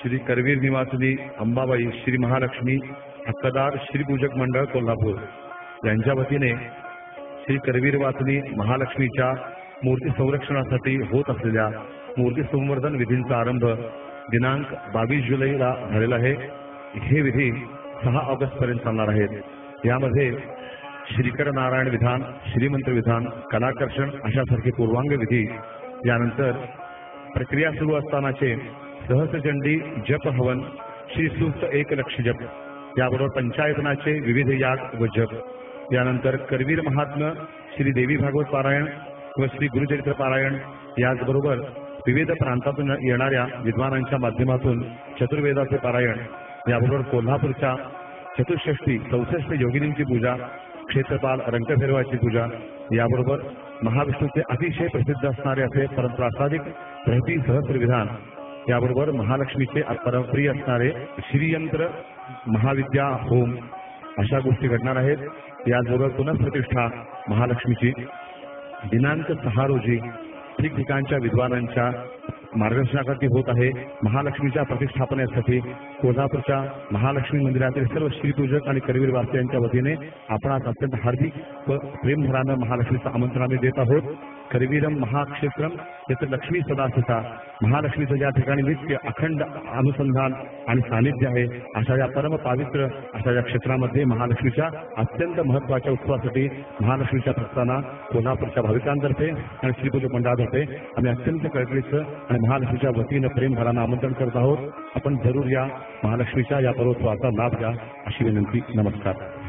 श्री करवीर निवासिनी अंबाबाई श्री महालक्ष्मी हक्कदार श्रीपूजक मंडळ कोल्हापूर यांच्या वतीने श्री करवीर वासिनी महालक्ष्मीच्या मूर्ती संरक्षणासाठी होत असलेल्या मूर्ती संवर्धन विधींचा आरंभ दिनांक 22 जुलैला झालेला आहे। हे विधी 6 ऑगस्ट पर्यंत चालणार आहेत। यामध्ये श्रीकर नारायण विधान, श्रीमंत्र विधान, कलाकर्षण अशासारखे पूर्वांग विधी, यानंतर प्रक्रिया सुरू असतानाचे सहस्रचंडी जप हवन, श्री सूक्त 1 लक्ष जप, याबरोबर पंचायतनाचे विविध याग व जप, यानंतर करवीर महात्म्य, श्री देवी भागवत पारायण व श्री गुरुचरित्र पारायण, याचबरोबर विविध प्रांतातून येणाऱ्या विद्वानांच्या माध्यमातून चतुर्वेदाचे पारायण, याबरोबर कोल्हापूरच्या चतुष्षष्टी 64 योगिनींची पूजा, क्षेत्रपाल रंगफेरवाची पूजा, याबरोबर महाविष्णूचे अतिशय प्रसिद्ध असणारे असे परमप्रासादिक प्रति सहस्र विधान, याबरोबर महालक्ष्मीचे परमप्रिय असणारे श्रीयंत्र महाविद्या होम अशा गोष्टी घडणार आहेत। याचबरोबर पुनःप्रतिष्ठा महालक्ष्मीची दिनांक 6 रोजी ठिकठिकाणच्या विद्वानांच्या मार्गदर्शनाखाली होत आहे। महालक्ष्मीच्या प्रतिष्ठापनेसाठी कोल्हापूरच्या महालक्ष्मी मंदिरातील सर्व श्रीपूजक आणि करवीर वासियांच्या वतीने आपणास अत्यंत हार्दिक व प्रेमभरानं महालक्ष्मीचं आमंत्रण आम्ही देत आहोत। करवीरम महाक्षेत्रम येथे लक्ष्मी सदासिता, महालक्ष्मीचं ज्या ठिकाणी नित्य अखंड अनुसंधान आणि सानिध्य आहे अशा या परम पवित्र अशा या क्षेत्रामध्ये महालक्ष्मीच्या अत्यंत महत्त्वाच्या उत्सवासाठी महालक्ष्मीच्या भक्तांना कोल्हापूरच्या भाविकांतर्फे आणि श्रीपूजक मंडळातर्फे आम्ही अत्यंत कळकळीचं आणि महालक्ष्मीच्या वतीनं प्रेमभरानं आमंत्रण करत आहोत। आपण जरूर या महालक्ष्मीच्या या पर्वोत्सवाचा लाभ घ्या अशी विनंती। नमस्कार।